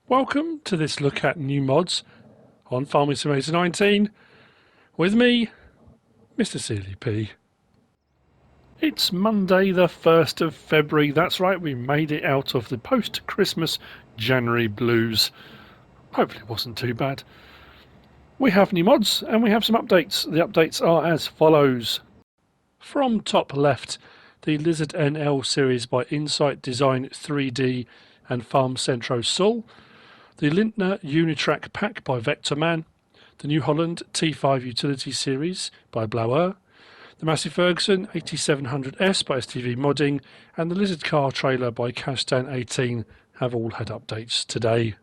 Welcome to this look at new mods on Farming Simulator 19 with me, MrSealyp. It's Monday the 1st of February, that's right, we made it out of the post-Christmas January blues. Hopefully it wasn't too bad. We have new mods and we have some updates. The updates are as follows. From top left, the Lizard NL series by Insight Design 3D and Farm Centro Sul. The Lintner Unitrack pack by Vectorman, the New Holland T5 Utility Series by Blower, the Massey Ferguson 8700S by STVmodding, and the Lizard Car Trailer by Castan18 have all had updates today.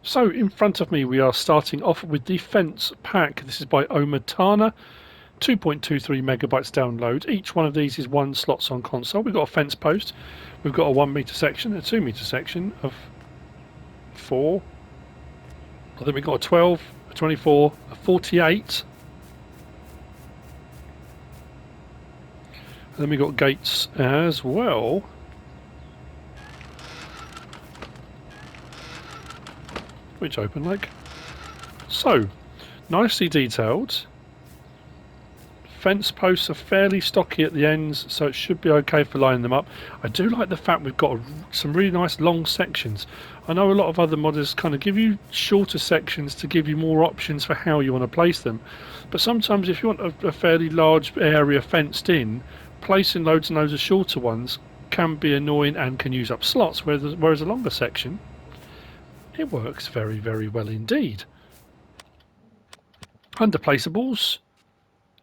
So in front of me we are starting off with the Fence pack. This is by OmaTana, 2.23 megabytes download. Each one of these is 1 slots on console. We've got a fence post, we've got a 1 meter section, a 2 meter section of 4. I think we've got a 12, a 24, a 48. And then we've got gates as well. Which open like so. Nicely detailed. Fence posts are fairly stocky at the ends, so it should be okay for lining them up. I do like the fact we've got some really nice long sections. I know a lot of other modders kind of give you shorter sections to give you more options for how you want to place them. But sometimes if you want a fairly large area fenced in, placing loads and loads of shorter ones can be annoying and can use up slots, whereas a longer section, it works very, very well indeed. Under placeables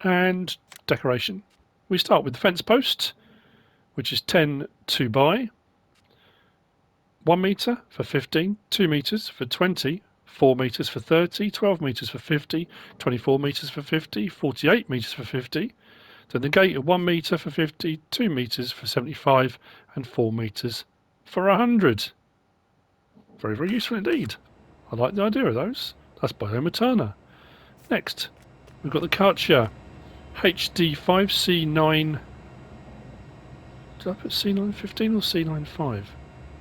and decoration, we start with the fence post, which is 10 to buy, 1 meter for 15, 2 meters for 20, 4 meters for 30, 12 meters for 50, 24 meters for 50, 48 meters for 50. Then the gate of 1 meter for 50, 2 meters for 75, and 4 meters for 100. Very, very useful indeed. I like the idea of those. That's by OmaTana. Next, we've got the Karcher HD5 C9. Did I put C915 or C95?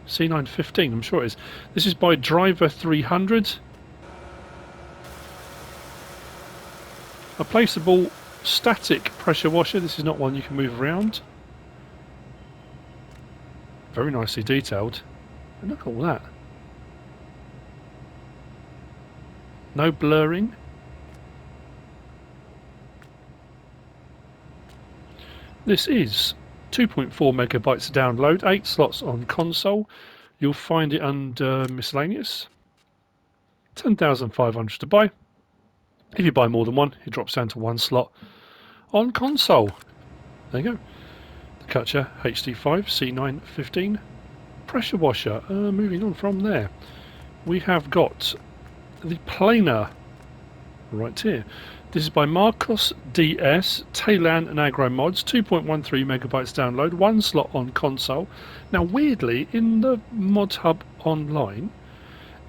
C915, I'm sure it is. This is by Driver 300. A placeable static pressure washer. This is not one you can move around. Very nicely detailed. And look at all that. No blurring. This is 2.4 megabytes download, 8 slots on console. You'll find it under miscellaneous. 10,500 to buy. If you buy more than one, it drops down to 1 slot on console. There you go. The Karcher HD5 C915 pressure washer. Moving on from there, we have got the Planar right here. This is by Marcos.D.S, Tailan and Agro mods, 2.13 megabytes download, 1 slot on console. Now weirdly, in the mod hub online,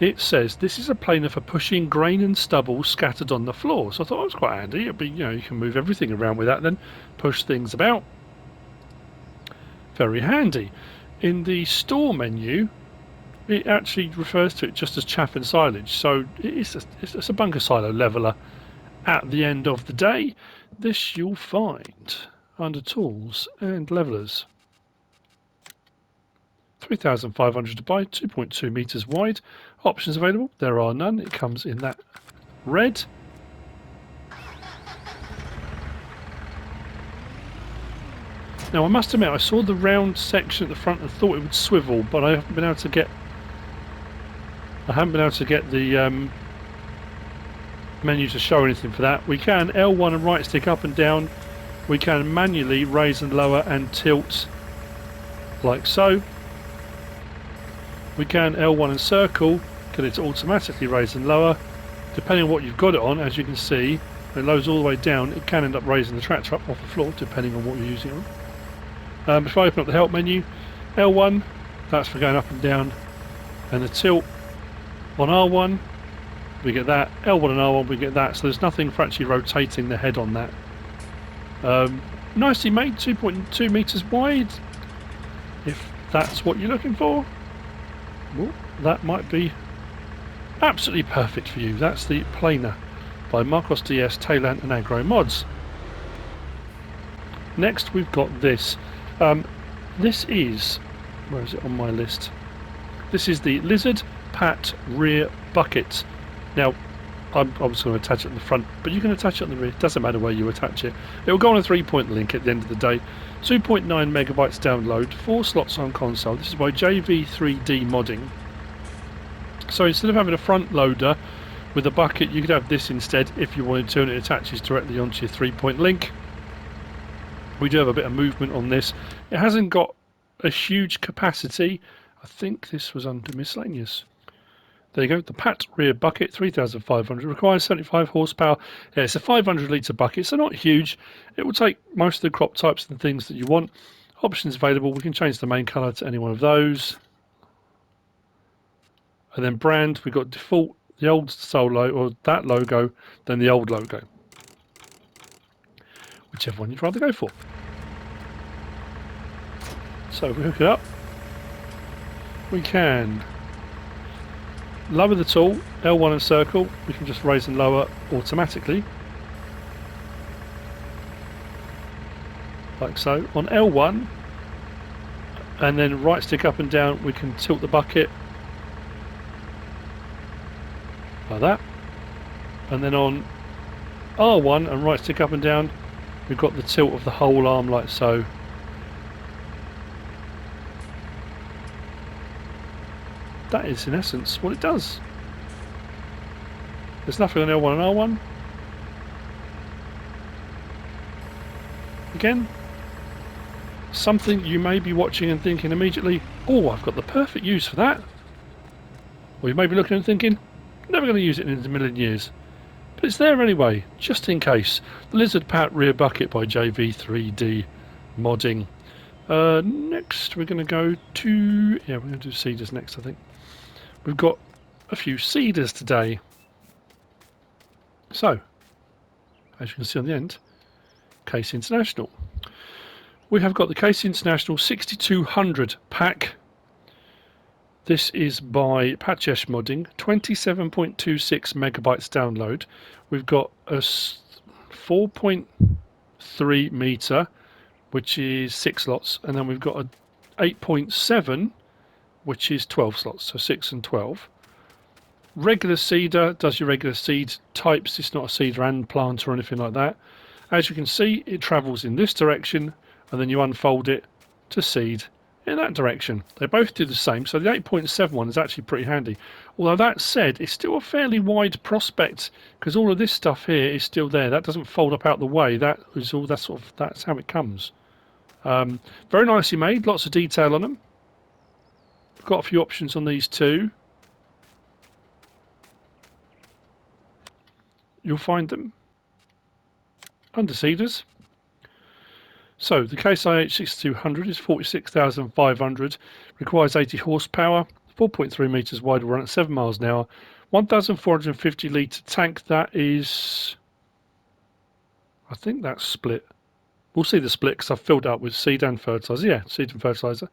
it says this is a planer for pushing grain and stubble scattered on the floor. So I thought it was quite handy. It'd be, you can move everything around with that, then push things about. Very handy. In the store menu, it actually refers to it just as chaff and silage. So it's a bunker silo leveler. At the end of the day, this you'll find under tools and levelers. 3,500 to buy, 2.2 meters wide. Options available, there are none. It comes in that red. Now I must admit, I saw the round section at the front and thought it would swivel, but I haven't been able to get the menu to show anything for that. We can L1 and right stick up and down. We can manually raise and lower and tilt like so. We can L1 and circle, get it to automatically raise and lower. Depending on what you've got it on, as you can see, when it loads all the way down, it can end up raising the tractor up off the floor, depending on what you're using it on. If I open up the help menu, L1, that's for going up and down, and the tilt on R1, we get that. L1 and R1, we get that. So there's nothing for actually rotating the head on that. Nicely made, 2.2 meters wide. If that's what you're looking for, well, that might be Absolutely perfect for you. That's the Planar by Marcos.D.S, Tailan and Agro mods. Next we've got this. This is, where is it on my list? This is the Lizard Pat rear bucket. Now, I was going to attach it at the front, but you can attach it on the rear. It doesn't matter where you attach it. It will go on a 3-point link at the end of the day. 2.9 megabytes download, 4 slots on console. This is by JV3D Modding. So instead of having a front loader with a bucket, you could have this instead if you wanted to, and it attaches directly onto your 3-point link. We do have a bit of movement on this. It hasn't got a huge capacity. I think this was under miscellaneous. There you go, the Pat rear bucket, 3,500, requires 75 horsepower. Yeah, it's a 500 litre bucket, so not huge. It will take most of the crop types and things that you want. Options available, we can change the main colour to any one of those. And then brand, we've got default, the old solo, or that logo, then the old logo. Whichever one you'd rather go for. So if we hook it up, we can lower the tool, L1 and circle, we can just raise and lower automatically. Like so. On L1, and then right stick up and down, we can tilt the bucket. Like that. And then on R1 and right stick up and down, we've got the tilt of the whole arm like so. That is in essence what it does. There's nothing on L1 and R1. Again, something you may be watching and thinking immediately, oh, I've got the perfect use for that. Or you may be looking and thinking, never going to use it in a million years. But it's there anyway, just in case. The Lizard Pat rear bucket by JV3D Modding. Next we're going to go to, we're going to do seeders next, I think. We've got a few seeders today. So, as you can see on the end, Case International. We have got the Case International 6200 pack. This is by Patyesz modding, 27.26 megabytes download. We've got a 4.3 meter, which is 6 slots, and then we've got a 8.7, which is 12 slots, so 6 and 12. Regular seeder does your regular seed types. It's not a seeder and planter or anything like that. As you can see, it travels in this direction, and then you unfold it to seed in that direction. They both do the same, so the 8.7 one is actually pretty handy. Although that said, it's still a fairly wide prospect because all of this stuff here is still there. That doesn't fold up out the way. That is all. That's how it comes. Very nicely made. Lots of detail on them. We've got a few options on these too. You'll find them under seeders. So the Case IH6200 is 46,500, requires 80 horsepower, 4.3 metres wide, will run at 7 miles an hour, 1,450 litre tank. That is, I think that's split. We'll see the split because I've filled up with seed and fertiliser. Yeah, seed and fertiliser.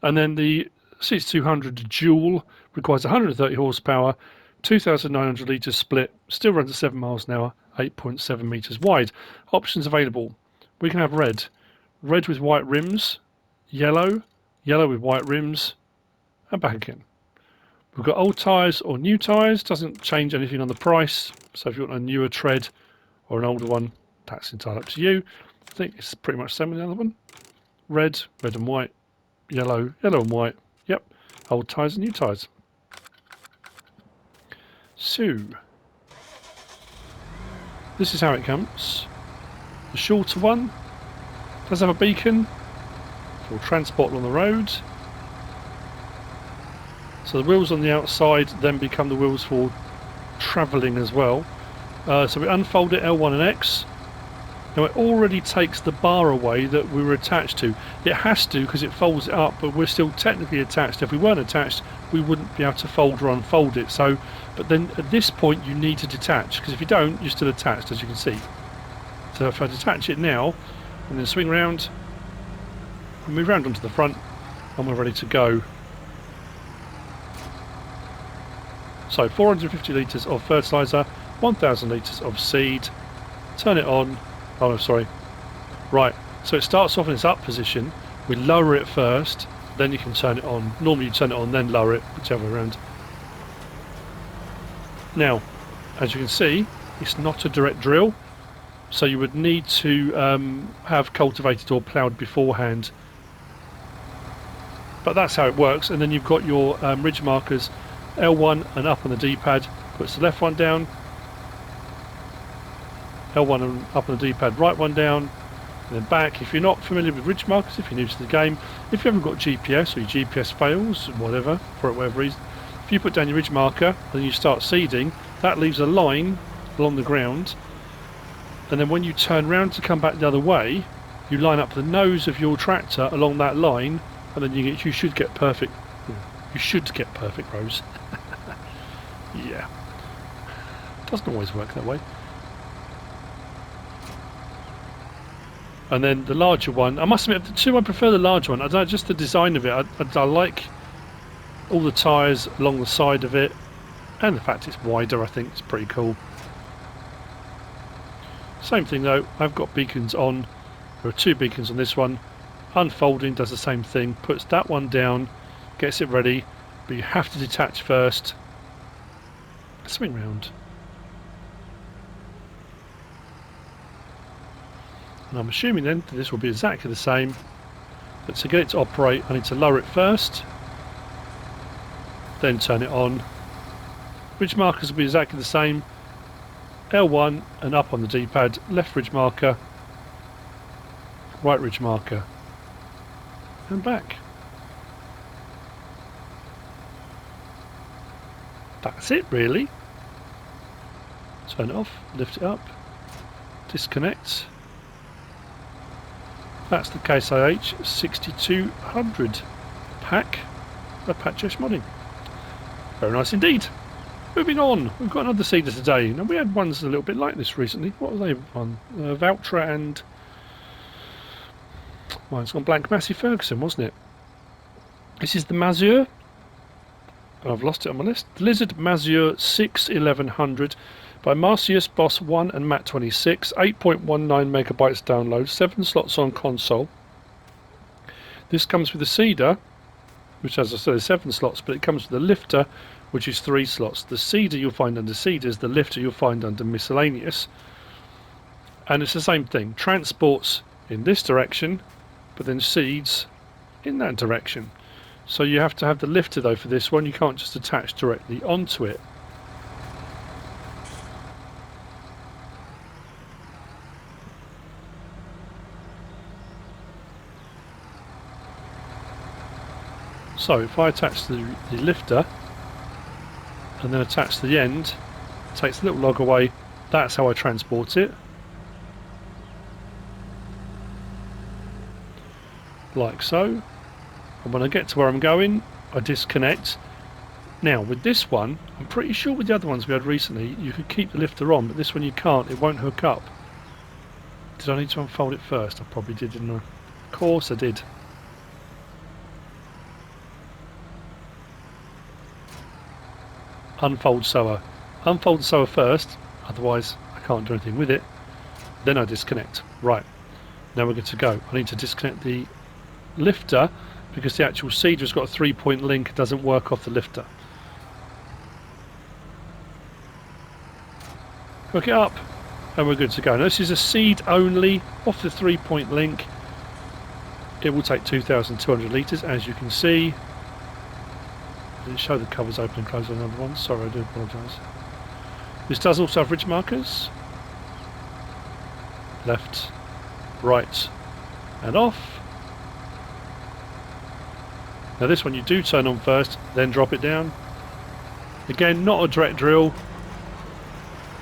And then the 6200 dual requires 130 horsepower, 2,900 litres split, still runs at 7 miles an hour, 8.7 metres wide. Options available. We can have red with white rims, yellow with white rims, and back again. We've got old tyres or new tyres, doesn't change anything on the price, so if you want a newer tread or an older one, that's entirely up to you. I think it's pretty much the same with the other one. Red and white, yellow and white, yep, old tyres and new tyres. So, this is how it comes. The shorter one does have a beacon for transport on the road. So the wheels on the outside then become the wheels for travelling as well. So we unfold it L1 and X. Now it already takes the bar away that we were attached to. It has to because it folds it up, but we're still technically attached. If we weren't attached, we wouldn't be able to fold or unfold it. So, but then at this point you need to detach, because if you don't, you're still attached, as you can see. So if I detach it now, and then swing round, and move round onto the front, and we're ready to go. So 450 litres of fertiliser, 1000 litres of seed, turn it on. Oh no, sorry. Right, so it starts off in its up position. We lower it first, then you can turn it on. Normally you turn it on, then lower it, whichever way around. Now, as you can see, it's not a direct drill, so you would need to have cultivated or ploughed beforehand. But that's how it works, and then you've got your ridge markers, L1 and up on the D-pad, puts the left one down, L1 and up on the D-pad, right one down, and then back. If you're not familiar with ridge markers, if you're new to the game, if you haven't got GPS or your GPS fails, whatever, for whatever reason, if you put down your ridge marker and you start seeding, that leaves a line along the ground, and then when you turn round to come back the other way, you line up the nose of your tractor along that line, and then you should get perfect. You should get perfect rows. Yeah, doesn't always work that way. And then the larger one, I must admit, the two I prefer the larger one. I don't, just the design of it. I like all the tyres along the side of it, and the fact it's wider. I think it's pretty cool. Same thing though, I've got beacons on. There are two beacons on this one. Unfolding does the same thing, puts that one down, gets it ready, but you have to detach first. Swing round. And I'm assuming then that this will be exactly the same, but to get it to operate I need to lower it first, then turn it on. Ridge markers will be exactly the same, L1 and up on the D-pad, left ridge marker, right ridge marker, and back. That's it really. Turn it off, lift it up, disconnect. That's the Case IH6200 pack of Patyesz modding. Very nice indeed. Moving on, we've got another seeder today. Now we had ones a little bit like this recently. What were they on? Valtra and... well, it's gone blank. Massey Ferguson, wasn't it? This is the Mazur. I've lost it on my list. The Lizard Mazur 61100 by Marcos Boss 1 and Matt26. 8.19 megabytes download. 7 slots on console. This comes with a seeder, which as I said is 7 slots, but it comes with a lifter, which is 3 slots. The seeder you'll find under seeders, the lifter you'll find under miscellaneous. And it's the same thing. Transports in this direction, but then seeds in that direction. So you have to have the lifter though for this one, you can't just attach directly onto it. So if I attach the lifter and then attach the end, takes the little log away, that's how I transport it. Like so. And when I get to where I'm going, I disconnect. Now with this one, I'm pretty sure with the other ones we had recently, you could keep the lifter on, but this one you can't, it won't hook up. Did I need to unfold it first? I probably did, didn't I? Of course I did. Unfold sower. Unfold the sower first, otherwise I can't do anything with it. Then I disconnect. Right, now we're good to go. I need to disconnect the lifter because the actual seeder's got a 3-point link, it doesn't work off the lifter. Hook it up and we're good to go. Now this is a seed only, off the 3-point link. It will take 2,200 litres as you can see. I didn't show the covers open and closed on another one, sorry, I do apologise. This does also have ridge markers. Left, right and off. Now this one you do turn on first, then drop it down. Again, not a direct drill,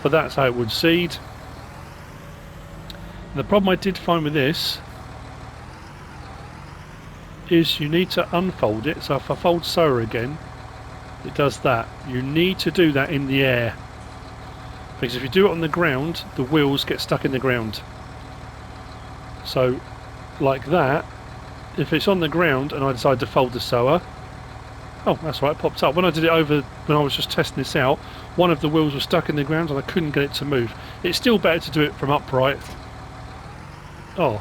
but that's how it would seed. And the problem I did find with this is you need to unfold it. So if I fold sower again, it does that. You need to do that in the air, because if you do it on the ground, the wheels get stuck in the ground. So like that, if it's on the ground and I decide to fold the sower, Oh, that's right, it popped up. When I did it over, when I was just testing this out, one of the wheels was stuck in the ground and I couldn't get it to move. It's still better to do it from upright. Oh.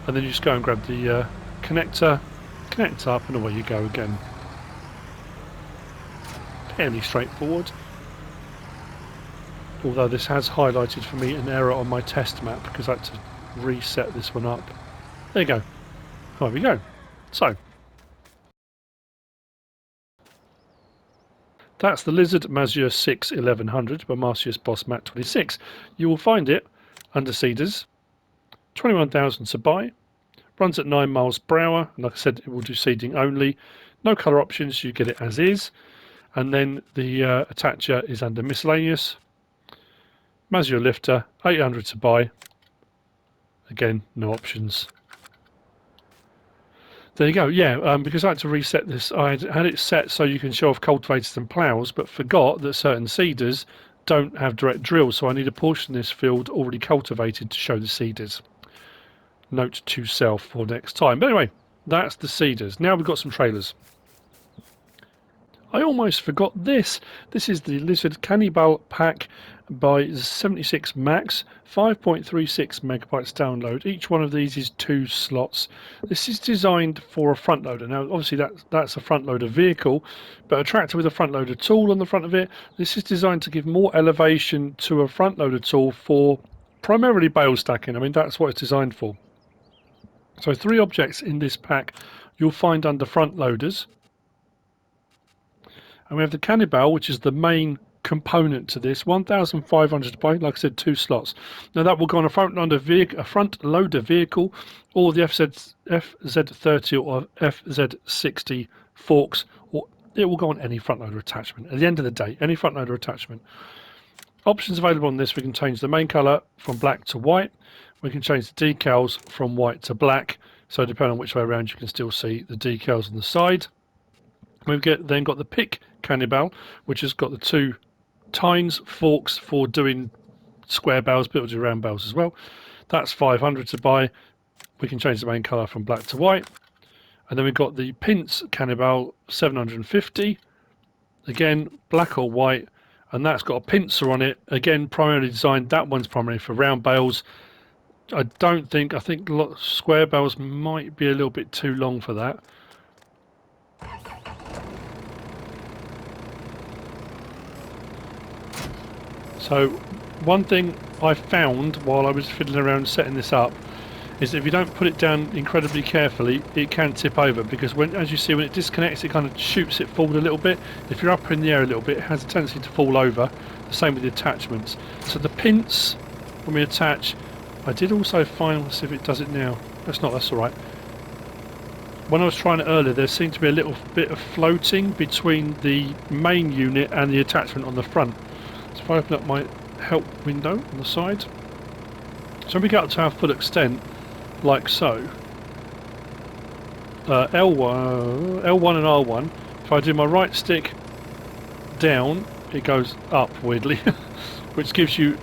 And then you just go and grab the connector, connect up, and away you go again. Fairly straightforward. Although this has highlighted for me an error on my test map because I had to reset this one up. There you go. There we go. So, that's the Lizard Mazur 6 1100 by Marcos Boss Mat 26. You will find it under Cedars, 21,000 to buy, runs at 9 miles per hour, and like I said, it will do seeding only. No colour options, you get it as is. And then the attacher is under miscellaneous. Mazur lifter, 800 to buy. Again, no options. There you go, yeah, because I had to reset this. I had it set so you can show off cultivators and ploughs, but forgot that certain seeders don't have direct drills, so I need a portion of this field already cultivated to show the seeders. Note to self for next time. But anyway, that's the seeders. Now we've got some trailers. I almost forgot this. This is the Lizard Cannibal pack by 76 Max, 5.36 megabytes download. Each one of these is 2 slots. This is designed for a front loader. Now, obviously, that's a front loader vehicle, but a tractor with a front loader tool on the front of it. This is designed to give more elevation to a front loader tool for primarily bale stacking. I mean, that's what it's designed for. So 3 objects in this pack you'll find under front loaders. And we have the Cannibal, which is the main component to this, 1,500 to buy, like I said, 2 slots. Now that will go on a front loader vehicle, or the FZ30 or FZ60 forks, or it will go on any front loader attachment. At the end of the day, any front loader attachment. Options available on this: we can change the main colour from black to white. We can change the decals from white to black. So depending on which way around, you can still see the decals on the side. We've then got the pick Cannibal, which has got the 2 tines forks for doing square bales, but it'll do round bales as well. That's 500 to buy. We can change the main colour from black to white. And then we've got the pinch Cannibal 750. Again, black or white. And that's got a pincer on it. Again, primarily designed. That one's primarily for round bales. I think square bales might be a little bit too long for that. So one thing I found while I was fiddling around setting this up is that if you don't put it down incredibly carefully, it can tip over, because as you see, when it disconnects, it kind of shoots it forward a little bit. If you're up in the air a little bit, it has a tendency to fall over. The same with the attachments. So the pinch, when we attach, I did also find, let's see if it does it now. That's all right. When I was trying it earlier, there seemed to be a little bit of floating between the main unit and the attachment on the front. So if I open up my help window on the side, so when we get up to our full extent, like so, L1 and R1, if I do my right stick down, it goes up weirdly, which gives you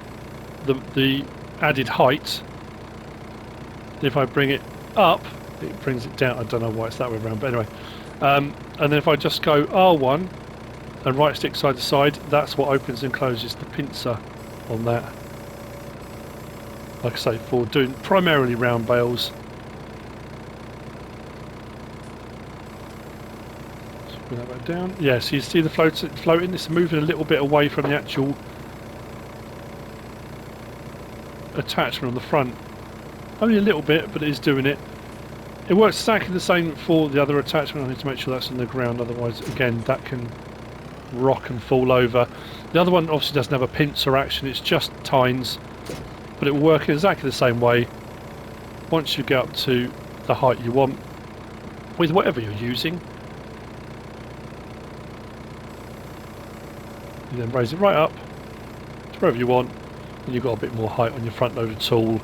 the added height. If I bring it up, it brings it down. I don't know why it's that way around, but anyway. And then if I just go R1 and right stick side to side, that's what opens and closes the pincer on that. Like I say, for doing primarily round bales. Just bring that back down. Yeah, so you see the floating. It's moving a little bit away from the actual attachment on the front. Only a little bit, but it is doing it. It works exactly the same for the other attachment. I need to make sure that's on the ground, otherwise, again, that can rock and fall over. The other one obviously doesn't have a pincer action, it's just tines, but it will work exactly the same way once you get up to the height you want with whatever you're using. You then raise it right up to wherever you want, and you've got a bit more height on your front loader tool.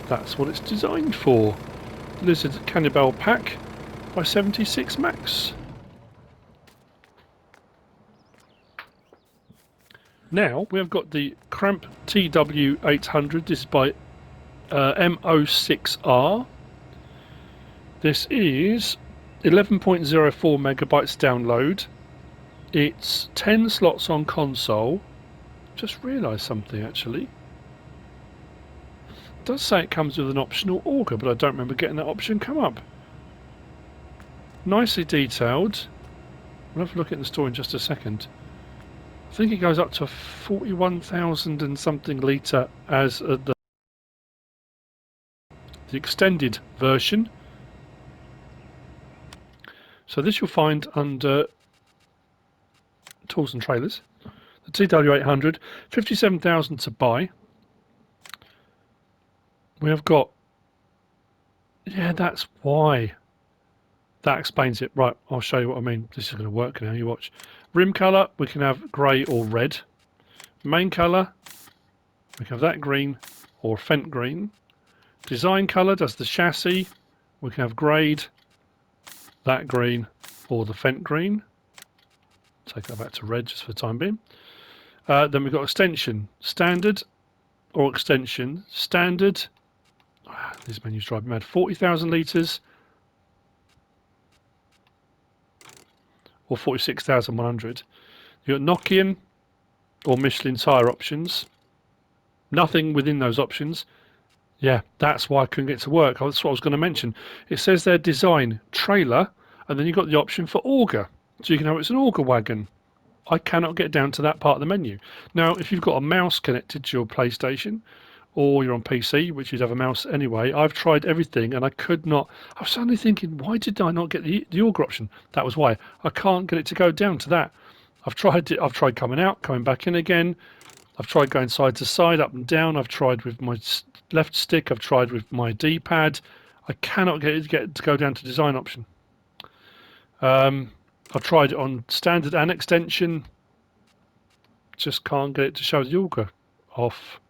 That's what it's designed for. Lizard Cannibal pack by 76 Max. Now we have got the Cramp TW800. This is by MO6R. This is 11.04 megabytes download. It's 10 slots on console. Just realised something actually. It does say it comes with an optional auger, but I don't remember getting that option come up. Nicely detailed. We'll have a look at the store in just a second. I think it goes up to 41,000 and something litre as the extended version. So this you'll find under Tools and Trailers. The TW800, 57,000 to buy. We have got, yeah, that's why. That explains it. Right, I'll show you what I mean. This is going to work now, you watch. Rim colour, we can have grey or red. Main colour, we can have that green or Fent green. Design colour does the chassis. We can have grade, that green or the Fent green. Take that back to red just for the time being. Then we've got extension, standard or extension. Standard, these menus drive me mad, 40,000 litres or 46,100. You've got Nokian or Michelin tyre options. Nothing within those options. Yeah, that's why I couldn't get to work. That's what I was going to mention. It says there design, trailer, and then you've got the option for auger. So you can have it's an auger wagon. I cannot get down to that part of the menu. Now, if you've got a mouse connected to your PlayStation, or you're on PC, which you'd have a mouse anyway, I've tried everything and I could not. I was suddenly thinking, why did I not get the auger option? That was why. I can't get it to go down to that. I've tried it. I've tried coming out, coming back in again. I've tried going side to side, up and down. I've tried with my left stick. I've tried with my D-pad. I cannot get it to go down to design option. I've tried it on standard and extension. Just can't get it to show the auger off.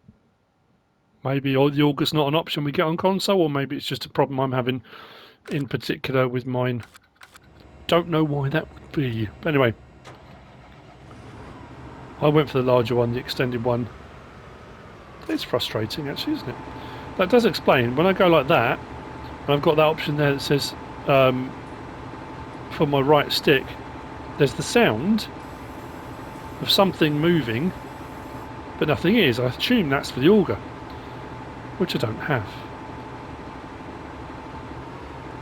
Maybe the auger's not an option we get on console, or maybe it's just a problem I'm having in particular with mine. Don't know why that would be. But anyway, I went for the larger one, the extended one. It's frustrating actually, isn't it? That does explain, when I go like that, and I've got that option there that says for my right stick, there's the sound of something moving, but nothing is. I assume that's for the auger, which I don't have.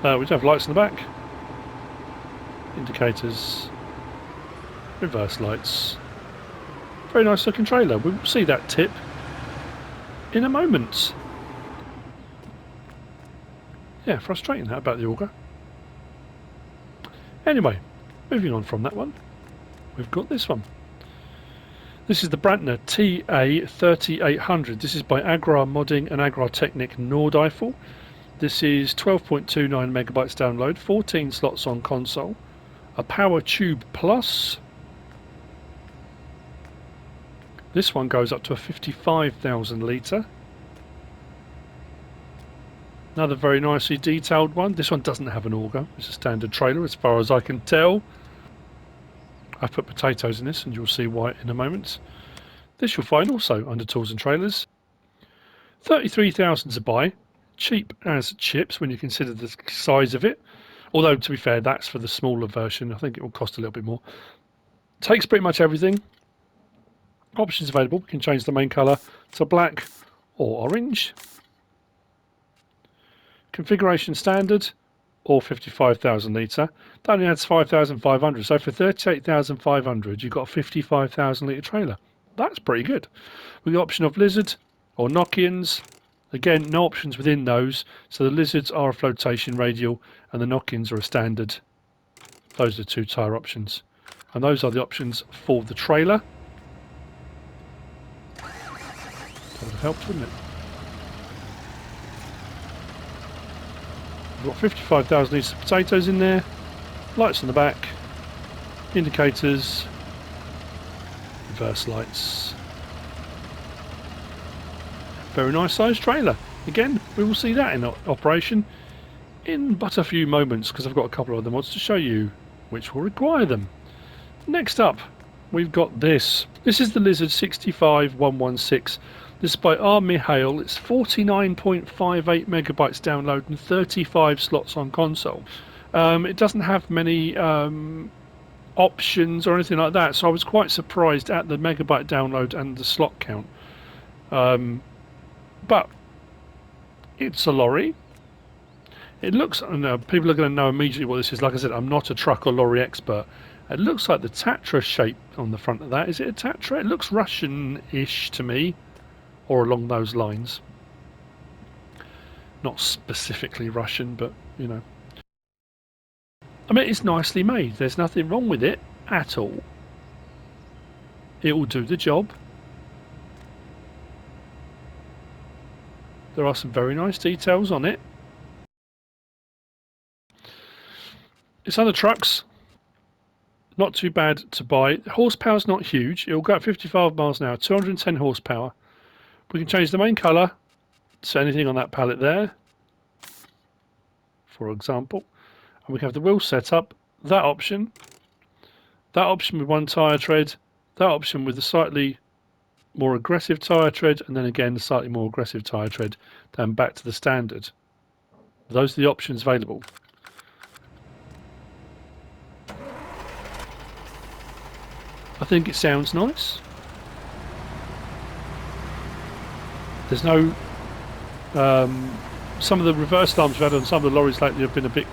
We do have lights in the back, indicators, reverse lights. Very nice looking trailer. We will see that tip in a moment. Yeah, frustrating that about the auger. Anyway, moving on from that one, we've got this one. This is the Brantner TA3800. This is by AgrarModding and Agrartechnik Nordeifel. This is 12.29 megabytes download, 14 slots on console, a Power Tube Plus. This one goes up to a 55,000 litre. Another very nicely detailed one. This one doesn't have an auger. It's a standard trailer as far as I can tell. I've put potatoes in this and you'll see why in a moment. This you'll find also under Tools and Trailers. 33,000 to buy. Cheap as chips when you consider the size of it. Although, to be fair, that's for the smaller version. I think it will cost a little bit more. Takes pretty much everything. Options available. We can change the main colour to black or orange. Configuration standard or 55,000 litre. That only adds 5,500. So for 38,500, you've got a 55,000 litre trailer. That's pretty good. With the option of Lizard or Nokians. Again, no options within those. So the Lizards are a flotation radial and the Nokians are a standard. Those are the two tyre options. And those are the options for the trailer. That would have helped, wouldn't it? We've got 55,000 litres of potatoes in there, lights on the back, indicators, reverse lights. Very nice sized trailer. Again, we will see that in operation in but a few moments because I've got a couple of other mods to show you which will require them. Next up, we've got this. This is the Lizard 65116. This is by R-Mihail. It's 49.58 megabytes download and 35 slots on console. It doesn't have many options or anything like that, so I was quite surprised at the megabyte download and the slot count. But it's a lorry. It looks, I know people are going to know immediately what this is. Like I said, I'm not a truck or lorry expert. It looks like the Tatra shape on the front of that. Is it a Tatra? It looks Russian-ish to me, or along those lines. Not specifically Russian, but you know. I mean, it's nicely made. There's nothing wrong with it at all. It will do the job. There are some very nice details on it. It's on the trucks. Not too bad to buy. Horsepower's not huge. It will go at 55 miles an hour, 210 horsepower. We can change the main colour to anything on that pallet there, for example. And we can have the wheel set up, that option with one tyre tread, that option with the slightly more aggressive tyre tread, and then again the slightly more aggressive tyre tread, then back to the standard. Those are the options available. I think it sounds nice. There's no... some of the reverse alarms we've had on some of the lorries lately have been a bit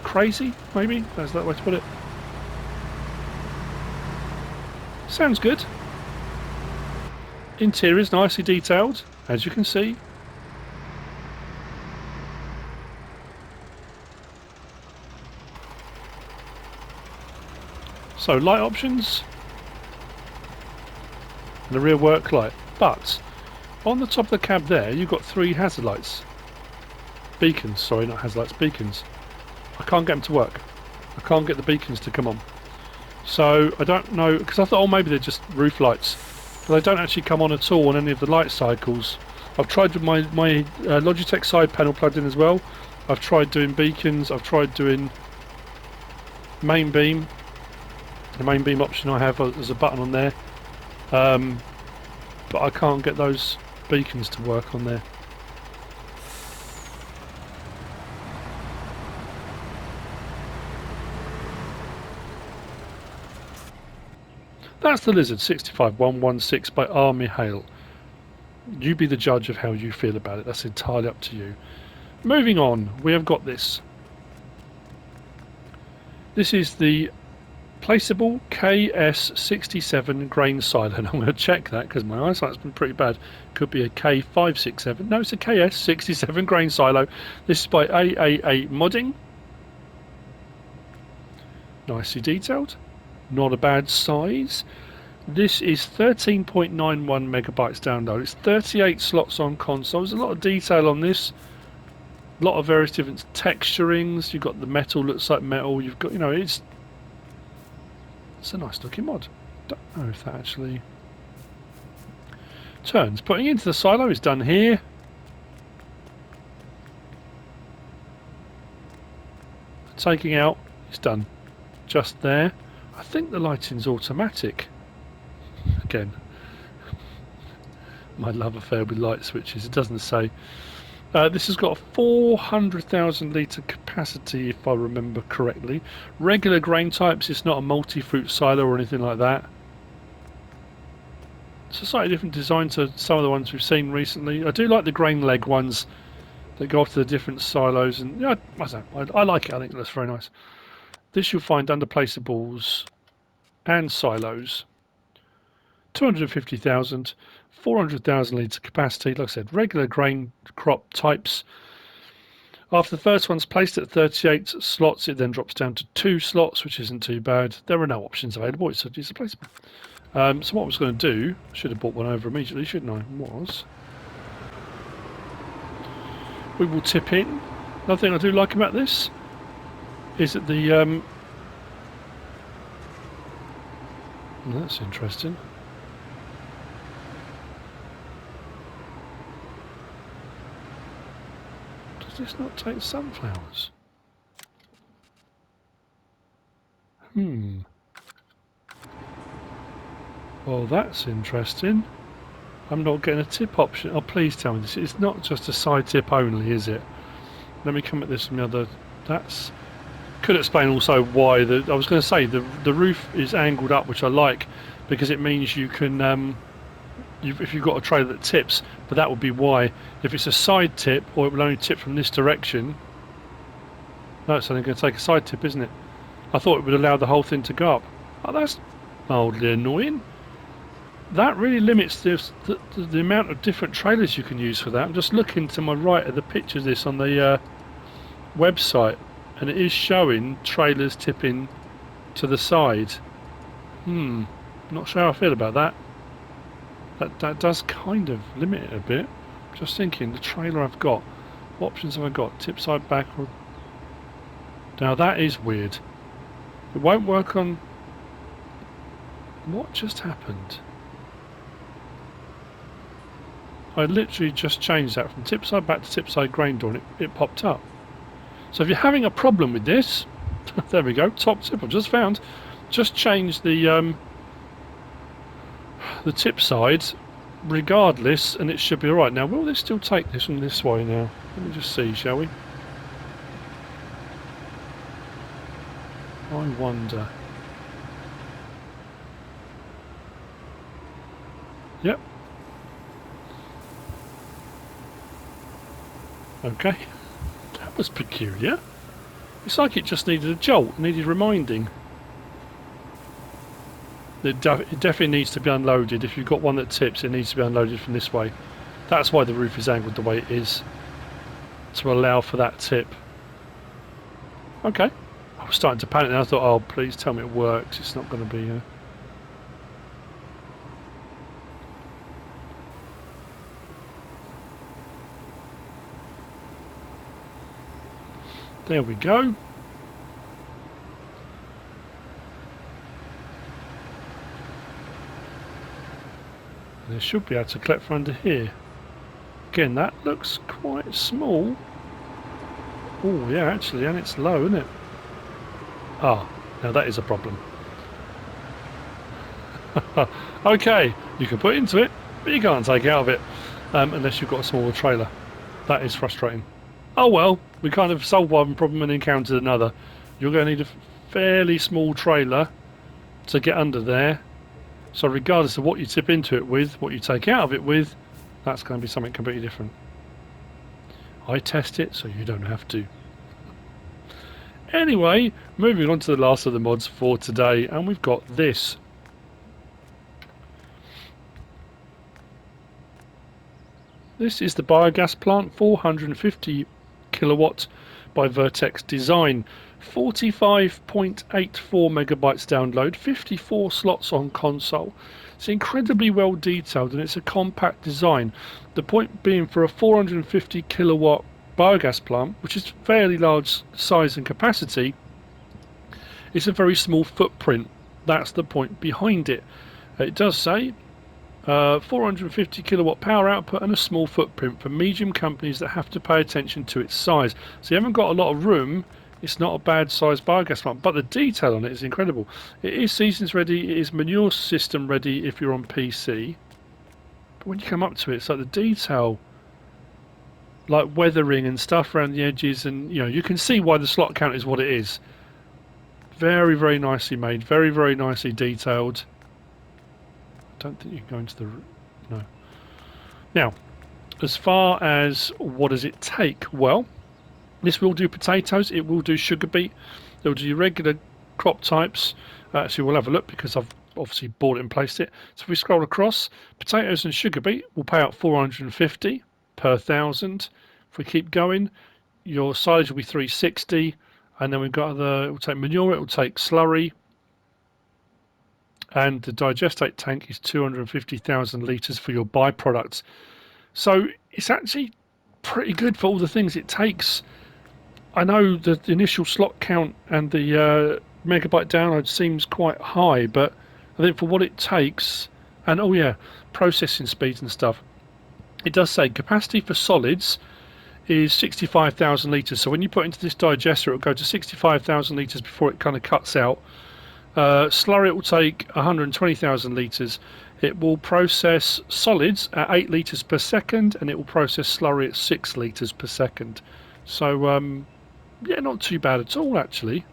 crazy, maybe? That's that way to put it. Sounds good. Interior is nicely detailed, as you can see. So light options and a rear work light, but on the top of the cab there you've got 3 hazard lights. Beacons, sorry, not hazard lights, beacons. I can't get them to work. I can't get the beacons to come on. So I don't know, because I thought, oh, maybe they're just roof lights, but they don't actually come on at all on any of the light cycles. I've tried with my Logitech side panel plugged in as well. I've tried doing beacons, I've tried doing main beam. The main beam option I have, there's a button on there, but I can't get those beacons to work on there. That's the Lizard 65116 by R-Mihail. You be the judge of how you feel about it. That's entirely up to you. Moving on, we have got this. This is the Placeable KS67 grain silo, and I'm going to check that because my eyesight's been pretty bad. Could be a K567. No, it's a KS67 grain silo. This is by AgrarModding. Nicely detailed. Not a bad size. This is 13.91 megabytes download. It's 38 slots on console. There's a lot of detail on this. A lot of various different texturings. You've got the metal, looks like metal. You've got, you know, it's a nice looking mod. Don't know if that actually turns. Putting into the silo is done here. Taking out is done just there. I think the lighting's automatic. Again, my love affair with light switches. It doesn't say. This has got a 400,000 litre capacity, if I remember correctly. Regular grain types. It's not a multi-fruit silo or anything like that. It's a slightly different design to some of the ones we've seen recently. I do like the grain leg ones that go off to the different silos, and yeah, I like it. I think it looks very nice. This you'll find under placeables and silos. 250,000, 400,000 litre capacity. Like I said, regular grain crop types. After the first one's placed at 38 slots, it then drops down to 2 slots, which isn't too bad. There are no options available. It's a placeable. So what I was going to do, should have brought one over immediately, shouldn't I? Was we will tip in. Another thing I do like about this is that the that's interesting. Does this not take sunflowers? Well, that's interesting. I'm not getting a tip option. Oh, please tell me this. It's not just a side tip only, is it? Let me come at this from the other. That's Could explain also why I was going to say the roof is angled up, which I like, because it means you can if you've got a trailer that tips, but that would be why. If it's a side tip, or it will only tip from this direction. No, it's only going to take a side tip, isn't it? I thought it would allow the whole thing to go up. Oh, that's mildly annoying. That really limits the amount of different trailers you can use for that. I'm just looking to my right at the picture of this on the website, and it is showing trailers tipping to the side. Not sure how I feel about that. That does kind of limit it a bit. Just thinking, the trailer I've got, what options have I got? Tip side back or... Now that is weird. It won't work on... What just happened? I literally just changed that from tip side back to tip side grain door, and it popped up. So if you're having a problem with this, there we go, top tip I've just found. Just change the tip side regardless, and it should be alright. Now, will this still take this from this way now? Let me just see, shall we? I wonder. Yep. Okay. That was peculiar. It's like it just needed a jolt, needed reminding. It definitely needs to be unloaded. If you've got one that tips, it needs to be unloaded from this way. That's why the roof is angled the way it is, to allow for that tip. Okay. I was starting to panic now. I thought, oh, please tell me it works. It's not going to be... There we go. And it should be able to collect from under here. Again, that looks quite small. Oh yeah, actually, and it's low, isn't it? Ah, now that is a problem. Okay, you can put into it, but you can't take out of it unless you've got a smaller trailer. That is frustrating. Oh well, we kind of solved one problem and encountered another. You're going to need a fairly small trailer to get under there. So regardless of what you tip into it with, what you take out of it with, that's going to be something completely different. I test it so you don't have to. Anyway, moving on to the last of the mods for today, and we've got this. This is the biogas plant, 450 kilowatt by VertexDezign. 45.84 megabytes download, 54 slots on console. It's incredibly well detailed and it's a compact design. The point being, for a 450 kilowatt biogas plant, which is fairly large size and capacity, it's a very small footprint. That's the point behind it. It does say 450 kilowatt power output and a small footprint for medium companies that have to pay attention to its size. So you haven't got a lot of room. It's not a bad sized biogas plant, but the detail on it is incredible. It is seasons ready, it is manure system ready if you're on PC. But when you come up to it, it's like the detail, like weathering and stuff around the edges, and you know, you can see why the slot count is what it is. Very, very nicely made, very, very nicely detailed. I don't think you can go into the... no. Now, as far as what does it take? Well, this will do potatoes, it will do sugar beet, it will do your regular crop types. So we'll have a look because I've obviously bought it and placed it. So if we scroll across, potatoes and sugar beet will pay out 450 per 1,000. If we keep going, your silage will be 360, and then we've got other, it will take manure, it will take slurry, and the digestate tank is 250,000 litres for your byproducts. So it's actually pretty good for all the things it takes. I know the initial slot count and the megabyte download seems quite high, but I think for what it takes, and oh yeah, processing speeds and stuff, it does say capacity for solids is 65,000 litres. So when you put into this digester, it will go to 65,000 litres before it kind of cuts out. Slurry, it will take 120,000 litres. It will process solids at 8 litres per second, and it will process slurry at 6 litres per second. So yeah, not too bad at all actually.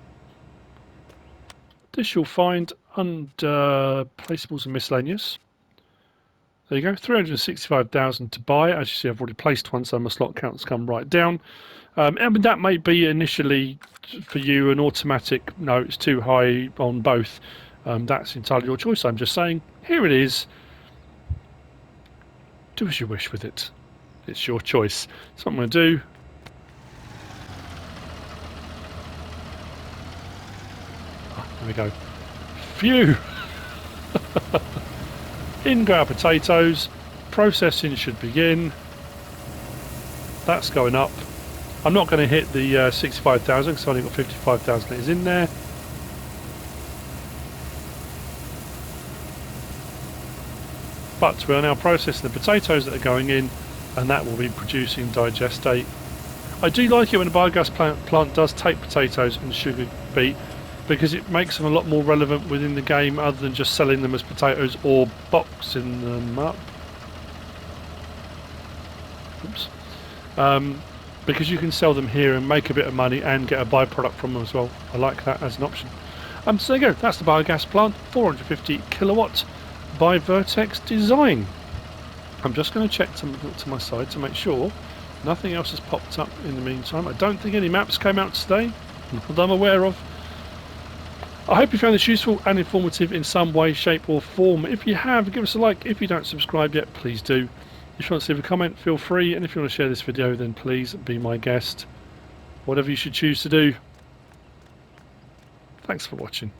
This you'll find under Placeables and Miscellaneous. There you go, 365,000 to buy. As you see, I've already placed one, so my slot counts come right down. And that may be initially for you an automatic, no, it's too high on both. That's entirely your choice. I'm just saying, here it is. Do as you wish with it. It's your choice. So what I'm going to do, there we go. Phew! In go our potatoes. Processing should begin. That's going up. I'm not going to hit the 65,000 because I've only got 55,000 litres in there. But we are now processing the potatoes that are going in, and that will be producing digestate. I do like it when a biogas plant does take potatoes and sugar beet, because it makes them a lot more relevant within the game other than just selling them as potatoes or boxing them up. Oops. Because you can sell them here and make a bit of money and get a byproduct from them as well. I like that as an option. So there you go, that's the biogas plant, 450 kilowatt by VertexDezign. I'm just going to check to my side to make sure nothing else has popped up in the meantime. I don't think any maps came out today, not that I'm aware of. I hope you found this useful and informative in some way, shape or form. If you have, give us a like. If you don't subscribe yet, please do. If you want to leave a comment, feel free. And if you want to share this video, then please be my guest. Whatever you should choose to do. Thanks for watching.